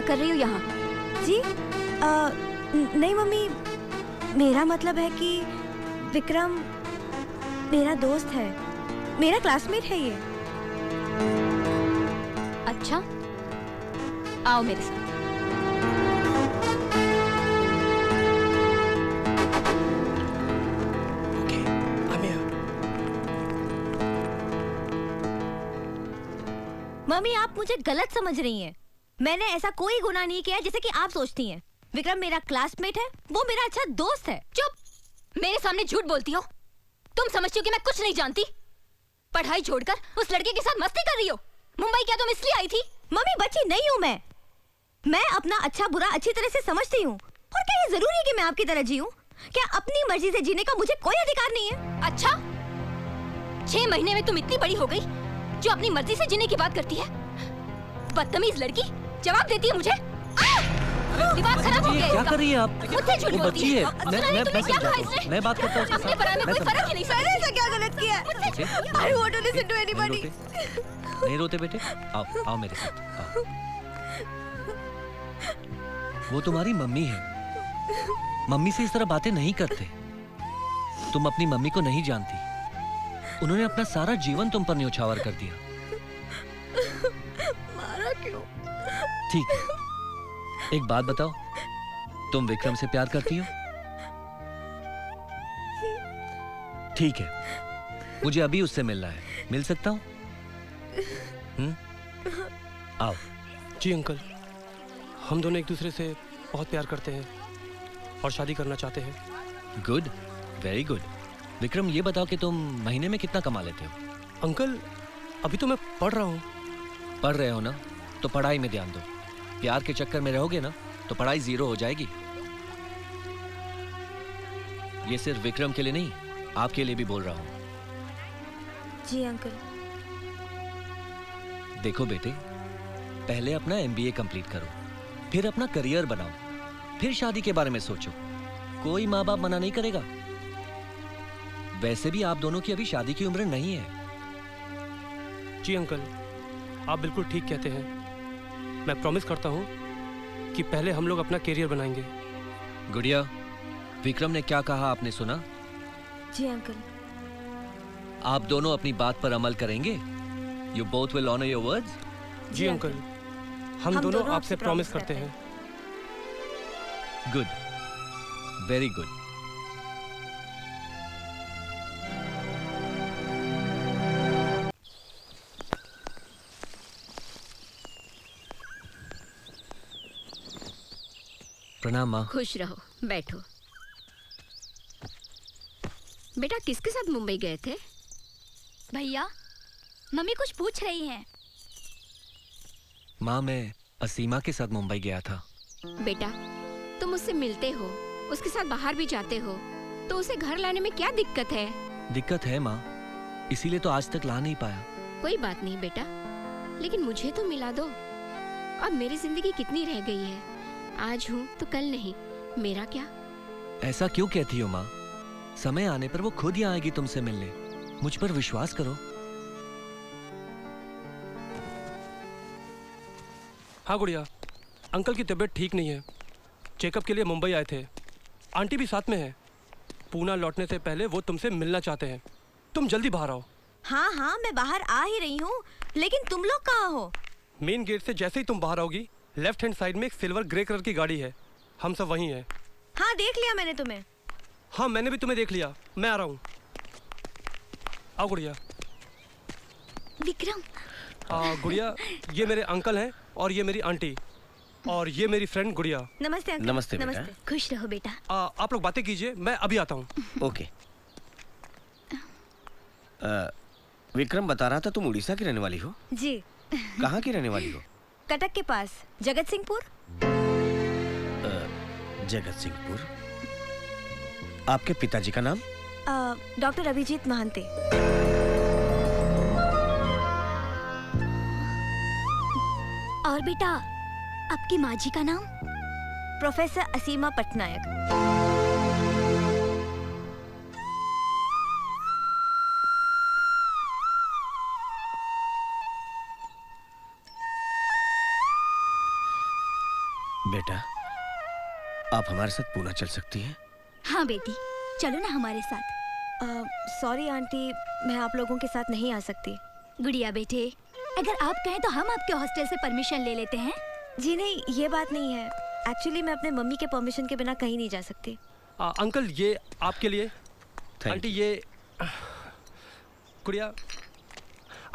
कर रही हो यहाँ? जी नहीं मम्मी, मेरा मतलब है कि विक्रम मेरा दोस्त है, मेरा क्लासमेट है ये। अच्छा, आओ मेरे साथ। Okay, I'm here. मम्मी आप मुझे गलत समझ रही हैं। मैंने ऐसा कोई गुनाह नहीं किया जैसे कि आप सोचती हैं। विक्रम मेरा क्लासमेट है, वो मेरा अच्छा दोस्त है। चुप! मेरे सामने झूठ बोलती हो। तुम समझती हो कि मैं कुछ नहीं जानती? पढ़ाई छोड़कर उस लड़के के साथ मस्ती कर रही हो। मुंबई क्या तुम इसलिए आई थी? मम्मी बच्ची नहीं हूँ मैं अपना अच्छा बुरा अच्छी तरह से समझती हूँ। और क्या ये जरूरी है कि मैं आपकी तरह जीऊं? क्या अपनी मर्जी से जीने का मुझे कोई अधिकार नहीं है? अच्छा, 6 महीने में तुम इतनी बड़ी हो गई जो अपनी मर्जी से जीने की बात करती है। बदतमीज लड़की जवाब देती है मुझे। दिमाग खराब हो गया। क्या कर रही है आप? मुझसे झूठ वो बोलती बच्ची है। मैं मैं बात करता हूँ उसके अपने साथ। पढ़ाई में कोई फर्क ही नहीं। मैंने ऐसा क्या गलत किया है? I want to listen to anybody. नहीं रोते बेटे, आओ आओ मेरे साथ आओ। वो तुम्हारी मम्मी है, मम्मी से इस तरह बातें नहीं करते। तुम अपनी मम्मी को नहीं जानती। उन्होंने अपना सारा जीवन तुम पर न्योछावर कर दिया। मारा क्यों? ठीक है, एक बात बताओ, तुम विक्रम से प्यार करती हो? ठीक है, मुझे अभी उससे मिलना है, मिल सकता हूँ? आओ। जी अंकल, हम दोनों एक दूसरे से बहुत प्यार करते हैं और शादी करना चाहते हैं। Good, very good. विक्रम ये बताओ कि तुम महीने में कितना कमा लेते हो? अंकल अभी तो मैं पढ़ रहा हूँ। पढ़ रहे हो ना, तो पढ़ाई में ध्यान दो। प्यार के चक्कर में रहोगे ना तो पढ़ाई जीरो हो जाएगी। ये सिर्फ विक्रम के लिए नहीं, आपके लिए भी बोल रहा हूं। जी अंकल। देखो बेटे, पहले अपना एमबीए कंप्लीट करो, फिर अपना करियर बनाओ, फिर शादी के बारे में सोचो। कोई माँ बाप मना नहीं करेगा। वैसे भी आप दोनों की अभी शादी की उम्र नहीं है। जी अंकल, आप बिल्कुल ठीक कहते हैं। मैं प्रॉमिस करता हूँ कि पहले हम लोग अपना करियर बनाएंगे। गुड़िया, विक्रम ने क्या कहा आपने सुना? जी अंकल। आप दोनों अपनी बात पर अमल करेंगे? You both will honor your words? जी अंकल, हम दोनों आपसे प्रॉमिस करते हैं। Good, very good. प्रणाम माँ। खुश रहो, बैठो। बेटा किसके साथ मुंबई गए थे? भैया, मम्मी कुछ पूछ रही हैं। माँ, मैं असीमा के साथ मुंबई गया था। बेटा तुम उससे मिलते हो, उसके साथ बाहर भी जाते हो, तो उसे घर लाने में क्या दिक्कत है? दिक्कत है माँ, इसीलिए तो आज तक ला नहीं पाया। कोई बात नहीं बेटा, लेकिन मुझे तो मिला दो। अब मेरी जिंदगी कितनी रह गई है, आज हूँ तो कल नहीं, मेरा क्या? ऐसा क्यों कहती हो माँ? समय आने पर वो खुद ही आएगी तुमसे मिलने। मुझ पर विश्वास करो। हाँ गुड़िया, अंकल की तबीयत ठीक नहीं है, चेकअप के लिए मुंबई आए थे। आंटी भी साथ में है। पूना लौटने से पहले वो तुमसे मिलना चाहते हैं। तुम जल्दी बाहर आओ। हाँ हाँ, मैं बाहर आ ही रही हूँ, लेकिन तुम लोग कहाँ हो? मेन गेट से जैसे ही तुम बाहर आओगी, लेफ्ट हैंड साइड में एक सिल्वर ग्रे कलर की गाड़ी है। हम सब वहीं हैं। हाँ देख लिया मैंने तुम्हें। हाँ मैंने भी तुम्हें देख लिया, मैं आ रहा हूँ। आओ गुड़िया। विक्रम। गुड़िया, ये मेरे अंकल हैं और ये मेरी आंटी, और ये मेरी फ्रेंड गुड़िया। नमस्ते अंकल। नमस्ते बेटा। नमस्ते। खुश रहो बेटा। आप लोग बातें कीजिए, मैं अभी आता हूँ। ओके। विक्रम बता रहा था तुम उड़ीसा की रहने वाली हो? जी। कहाँ की रहने वाली हो? कटक के पास, जगत सिंहपुर। जगत सिंहपुर। आपके पिताजी का नाम? डॉक्टर अभिजीत महांते। और बेटा, आपकी माँ जी का नाम? प्रोफेसर असीमा पटनायक। बेटा, आप हमारे साथ पूना चल सकती हैं? हाँ बेटी, चलो ना हमारे साथ। सॉरी आंटी, मैं आप लोगों के साथ नहीं आ सकती। गुड़िया बेटे, अगर आप कहें तो हम आपके हॉस्टल से परमिशन ले लेते हैं। जी नहीं, ये बात नहीं है। एक्चुअली मैं अपने मम्मी के परमिशन के बिना कहीं नहीं जा सकती। अंकल ये आपके लिए। Thank आंटी ये गुड़िया।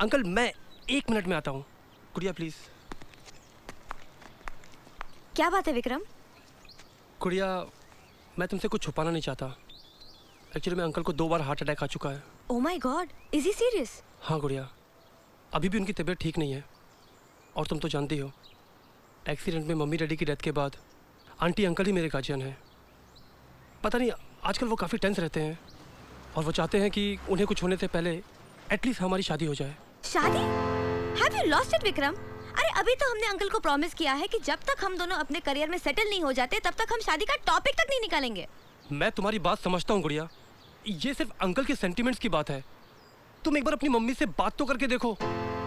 अंकल मैं 1 मिनट में आता हूँ। गुड़िया प्लीज। क्या बात है विक्रम? गुड़िया, मैं तुमसे कुछ छुपाना नहीं चाहता। एक्चुअली मैं अंकल को 2 बार हार्ट अटैक आ चुका है। Oh my God, is he serious? हाँ गुड़िया, अभी भी उनकी तबीयत ठीक नहीं है। और तुम तो जानती हो, एक्सीडेंट में मम्मी डैडी की डेथ के बाद आंटी अंकल ही मेरे गार्जियन हैं। पता नहीं आजकल वो काफ़ी टेंस रहते हैं और वो चाहते हैं कि उन्हें कुछ होने से पहले एटलीस्ट हमारी शादी हो जाए। शादी? Have you lost it Vikram? अरे अभी तो हमने अंकल को प्रॉमिस किया है कि जब तक हम दोनों अपने करियर में सेटल नहीं हो जाते तब तक हम शादी का टॉपिक तक नहीं निकालेंगे। मैं तुम्हारी बात समझता हूँ गुड़िया, ये सिर्फ अंकल के सेंटिमेंट्स की बात है। तुम एक बार अपनी मम्मी से बात तो करके देखो।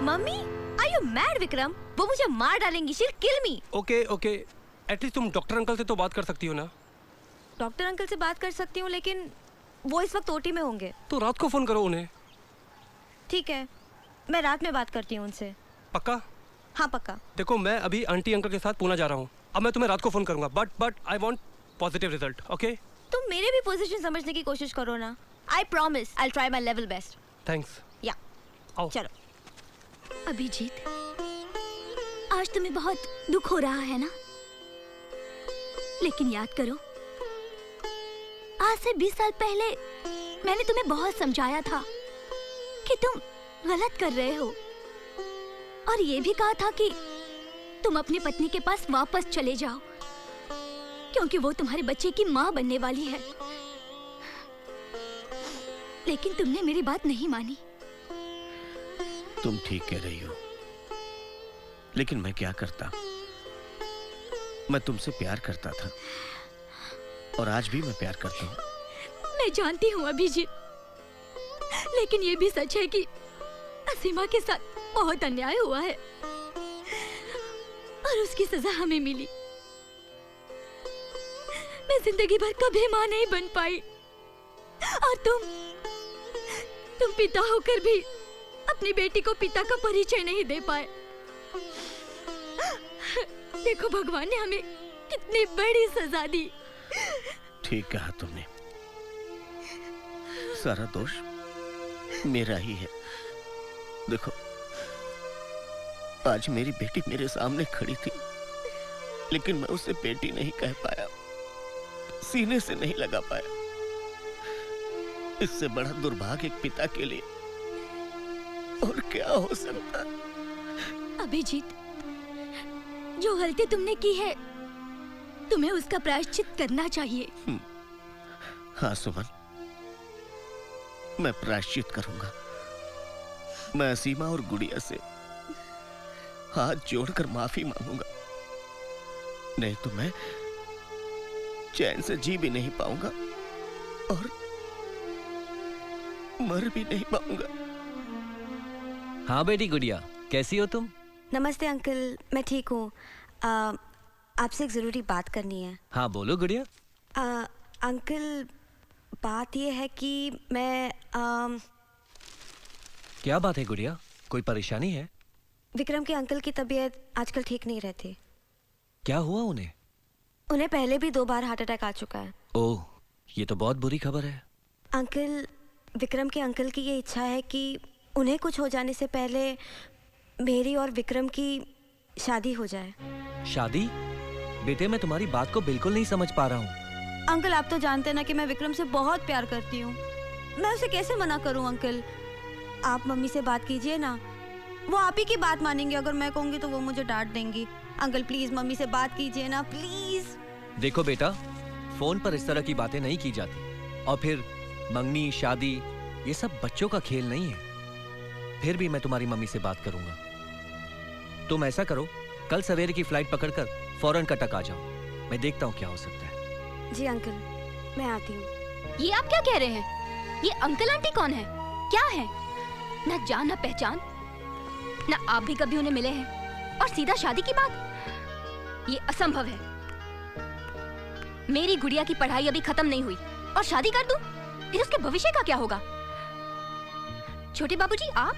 Mummy? Are you mad Vikram? वो मुझे मार डालेंगी, she will kill me. Okay okay, at least तुम डॉक्टर अंकल से तो बात कर सकती हो ना। डॉक्टर अंकल से बात कर सकती हूँ, लेकिन वो इस वक्त ओटी में होंगे। तो रात को फ़ोन करो उन्हें। ठीक है, मैं रात में बात करती हूँ उनसे। पक्का? हाँ पक्का। देखो मैं अभी आंटी अंकल के साथ पूना जा रहा हूँ। अब मैं तुम्हें रात को फ़ोन करूँगा, but I want positive result. Okay? तुम मेरे भी पोजीशन समझने की कोशिश करो ना। I promise I will try my level best. Thanks. या आओ। चलो। अभिजीत, आज तुम्हें बहुत दुख हो रहा है ना? लेकिन याद करो, आज से 20 साल पहले मैंने तुम्हें बहुत समझाया था कि तुम गलत कर रहे हो, और ये भी कहा था कि तुम अपनी पत्नी के पास वापस चले जाओ, क्योंकि वो तुम्हारे बच्चे की माँ बनने वाली है। लेकिन तुमने मेरी बात नहीं मानी। तुम ठीक कह रही हो, लेकिन मैं क्या करता? मैं तुमसे प्यार करता था और आज भी मैं प्यार करता हूँ। मैं जानती हूँ अभिजीत, लेकिन ये भी सच है कि असीमा के साथ बहुत अन्याय हुआ है और उसकी सजा हमें मिली। मैं जिंदगी भर कभी माँ नहीं बन पाई, और तुम पिता होकर भी अपनी बेटी को पिता का परिचय नहीं दे पाए। देखो भगवान ने हमें कितनी बड़ी सजा दी। ठीक कहा तुमने, सारा दोष मेरा ही है। देखो, आज मेरी बेटी मेरे सामने खड़ी थी, लेकिन मैं उसे बेटी नहीं कह पाया, सीने से नहीं लगा पाया। इससे बड़ा दुर्भाग्य एक पिता के लिए और क्या हो सकता? अभिजीत, जो गलती तुमने की है, तुम्हें उसका प्रायश्चित करना चाहिए। हाँ सुमन, मैं प्रायश्चित करूंगा। मैं असीमा और गुड़िया से हाथ जोड़कर माफी मांगूंगा, नहीं तो मैं चैन से जी भी नहीं पाऊंगा और मर भी नहीं पाऊंगा। हाँ बेटी गुड़िया, कैसी हो तुम? नमस्ते अंकल, मैं ठीक हूँ। आपसे एक ज़रूरी बात करनी है। हाँ बोलो गुड़िया। अंकल, बात ये है कि मैं क्या बात है गुड़िया, कोई परेशानी है? विक्रम के अंकल की तबीयत आजकल ठीक नहीं रहती। क्या हुआ उन्हें? उन्हें पहले भी 2 बार हार्ट अटैक आ चुका है। ओह, ये तो बहुत बुरी खबर है। अंकल, विक्रम के अंकल की ये इच्छा है कि उन्हें कुछ हो जाने से पहले मेरी और विक्रम की शादी हो जाए। शादी? बेटे मैं तुम्हारी बात को बिल्कुल नहीं समझ पा रहा हूँ। अंकल, आप तो जानते हैं ना कि मैं विक्रम से बहुत प्यार करती हूँ। मैं उसे कैसे मना करूँ अंकल? आप मम्मी से बात कीजिए ना, वो आप ही की बात मानेंगे। अगर मैं कहूँगी तो वो मुझे डांट देंगी। अंकल प्लीज मम्मी से बात कीजिए ना, प्लीज। देखो बेटा, फोन पर इस तरह की बातें नहीं की जाती, और फिर मंगनी शादी ये सब बच्चों का खेल नहीं है। फिर भी मैं तुम्हारी मम्मी से बात करूंगा। तुम ऐसा करो, कल सवेरे की फ्लाइट पकड़कर फौरन कटक आ जाओ। मैं देखता हूँ क्या हो सकता है। जी अंकल, मैं आती हूँ। ये आप क्या कह रहे हैं? ये अंकल आंटी कौन है? क्या है? ना जान ना पहचान, ना आप भी कभी उन्हें मिले हैं, और सीधा शादी की बात? ये असंभव है। मेरी गुड़िया की पढ़ाई अभी खत्म नहीं हुई और शादी कर दूं, फिर उसके भविष्य का क्या होगा? छोटे बाबूजी, आप